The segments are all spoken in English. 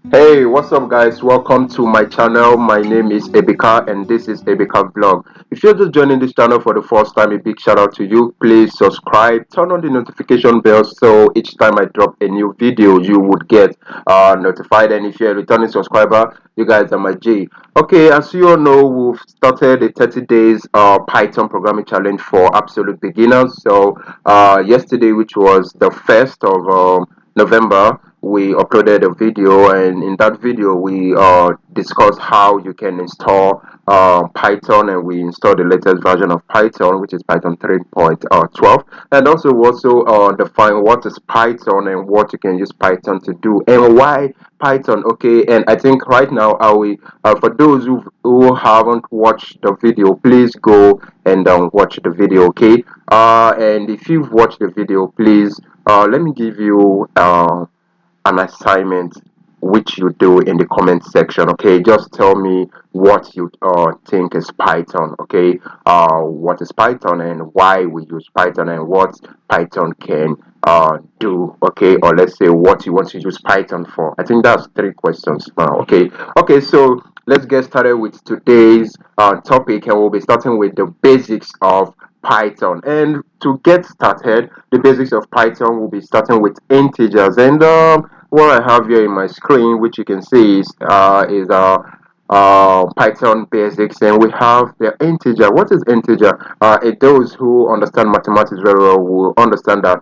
Hey, what's up, guys? Welcome to my channel. My name is Ebika, and this is Ebika Vlog. If you're just joining this channel for the first time, a big shout out to you. Please subscribe, turn on the notification bell so each time I drop a new video, you would get notified. And if you're a returning subscriber, you guys are my G. Okay, as you all know, we've started a 30 days Python programming challenge for absolute beginners. So, yesterday, which was the 1st of November, we uploaded a video, and in that video we discussed how you can install Python, and we installed the latest version of Python, which is Python 3.12, and also define what is Python and what you can use Python to do and why Python. Okay, and I think right now I will for those who haven't watched the video, please go and watch the video. Okay, and if you've watched the video, please let me give you an assignment which you do in the comment section. Okay, just tell me what you think is Python. Okay, what is Python and why we use Python and what Python can do. Okay, or let's say what you want to use Python for. I think that's three questions now. Okay, so let's get started with today's topic, and we'll be starting with the basics of Python. And to get started, the basics of Python will be starting with integers. And what I have here in my screen, which you can see, is Python basics, and we have the integer. What is integer? Those who understand mathematics very well will understand that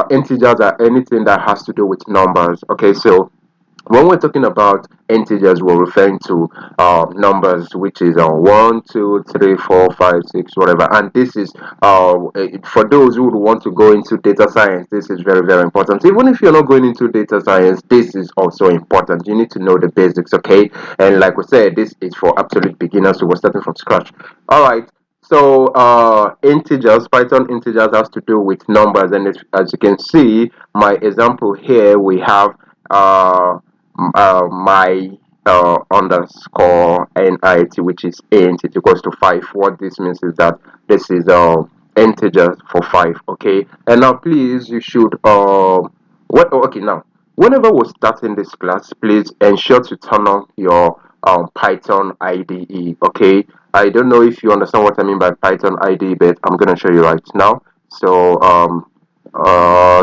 integers are anything that has to do with numbers. Okay, so when we're talking about integers, we're referring to numbers, which is 1, 2, 3, 4, 5, 6, whatever. And this is for those who would want to go into data science. This is very, very important. Even if you're not going into data science, this is also important. You need to know the basics. Okay, and like we said, this is for absolute beginners, so we're starting from scratch. All right. So integers, Python integers has to do with numbers, and as you can see, my example here, we have my underscore nit, which is int, it equals to 5. What this means is that this is integer for 5. Okay, and now please, you should what okay, now whenever we're starting this class, please ensure to turn on your Python IDE. Okay, I don't know if you understand what I mean by Python IDE, but I'm gonna show you right now. So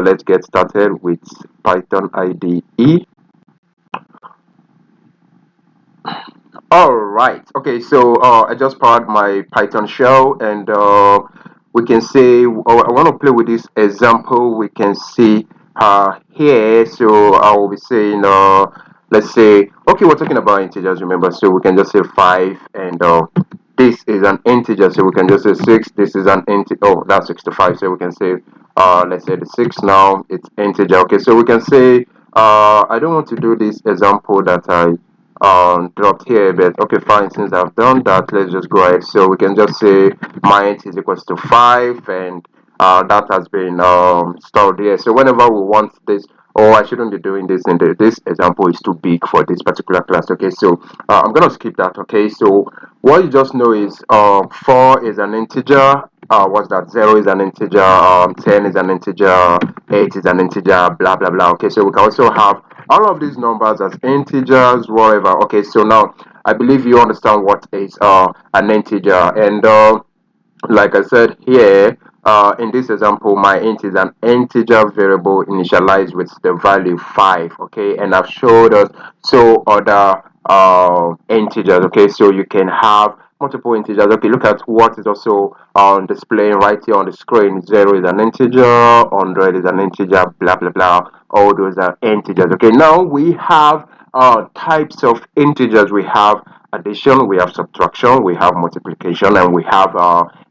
let's get started with Python IDE. All right. Okay. So I just powered my Python shell, and we can say I want to play with this example. We can see here. So I will be saying let's say, okay, we're talking about integers. Remember, so we can just say 5, and this is an integer. So we can just say 6. This is an integer. Oh, that's 65. So we can say let's say the 6 now. It's integer. Okay. So we can say I don't want to do this example that I dropped here, but okay, fine. Since I've done that, let's just go ahead. So we can just say my int is equals to 5, and that has been stored here. So whenever we want this, oh, I shouldn't be doing this in this example is too big for this particular class. Okay, so I'm gonna skip that. Okay, so what you just know is 4 is an integer. What's that? 0 is an integer. 10 is an integer. 8 is an integer. Blah blah blah. Okay, so we can also have all of these numbers as integers, whatever. Okay, so now I believe you understand what is an integer, and like I said here, in this example, my int is an integer variable initialized with the value 5. Okay, and I've showed us two other integers. Okay, so you can have multiple integers. Okay, look at what is also on displaying right here on the screen. 0 is an integer, 100 is an integer, blah blah blah. All those are integers. Okay, now we have types of integers. We have addition, we have subtraction, we have multiplication, and we have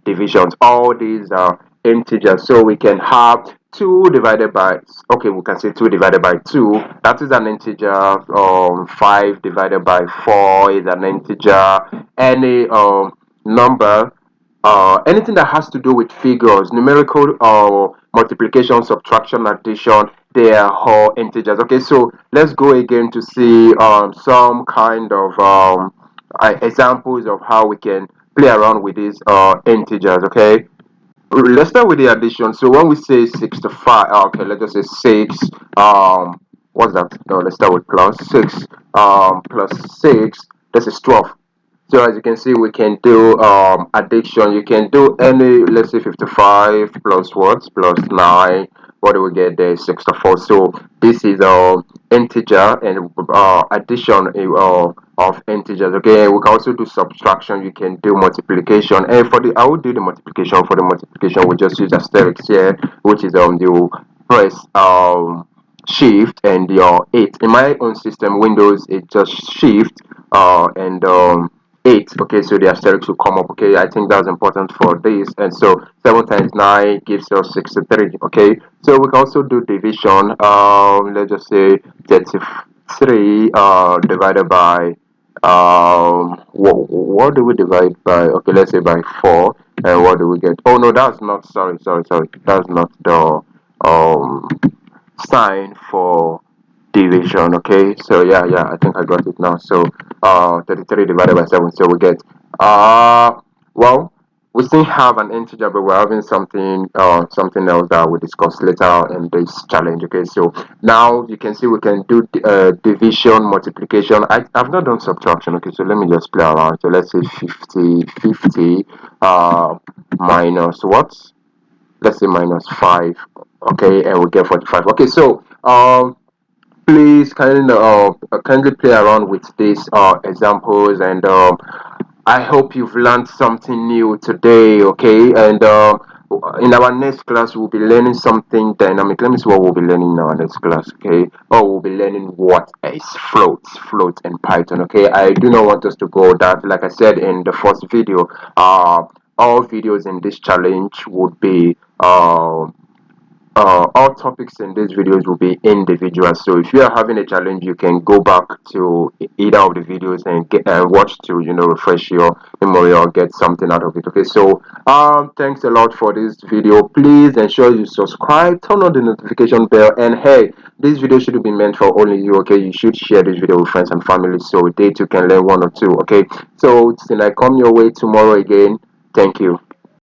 divisions. All these are integers. So we can have 2 divided by, okay, we can say 2 divided by 2, that is an integer. 5 divided by 4 is an integer. Any number, anything that has to do with figures, numerical multiplication, subtraction, addition, they are all integers. Okay, so let's go again to see some kind of examples of how we can play around with these integers. Okay, let's start with the addition. So when we say 65, okay, let's just say 6. What's that? No, let's start with plus 6 plus 6, this is 12. So as you can see, we can do addition. You can do any, let's say 55 plus what? Plus 9. What do we get there? 64. So this is integer and addition of integers. Okay, we can also do subtraction. You can do multiplication. And for the, I will do the multiplication. For the multiplication, we just use asterisk here, which is the press shift and your 8. In my own system Windows, it just shift and 8. Okay, so the asterisk will come up. Okay, I think that's important for this. And so 7 times 9 gives us 63. Okay, so we can also do division. Let's just say 33 divided by what do we divide by? Okay, let's say by 4. And what do we get? Oh no, that's not, sorry, that's not the um sign for division. Okay, so yeah, I think I got it now. So 33 divided by 7, so we get well, we still have an integer, but we're having something else that we'll discuss later in this challenge. Okay, so now you can see we can do division, multiplication. I've not done subtraction. Okay, so let me just play around. So let's say 50 minus what? Let's say minus 5. Okay, and we get 45. Okay, so please kindly play around with these examples, and I hope you've learned something new today. Okay, and in our next class we'll be learning something dynamic. Let me see what we'll be learning in our next class. Okay, oh, we'll be learning what is float in Python. Okay, I do not want us to go that, like I said in the first video, all videos in this challenge would be all topics in these videos will be individual. So if you are having a challenge, you can go back to either of the videos and get and watch to refresh your memory or get something out of it. Okay, so thanks a lot for this video. Please ensure you subscribe, turn on the notification bell, and hey, this video should be meant for only you. Okay, you should share this video with friends and family so they too can learn one or two. Okay, so till I come your way tomorrow again, thank you.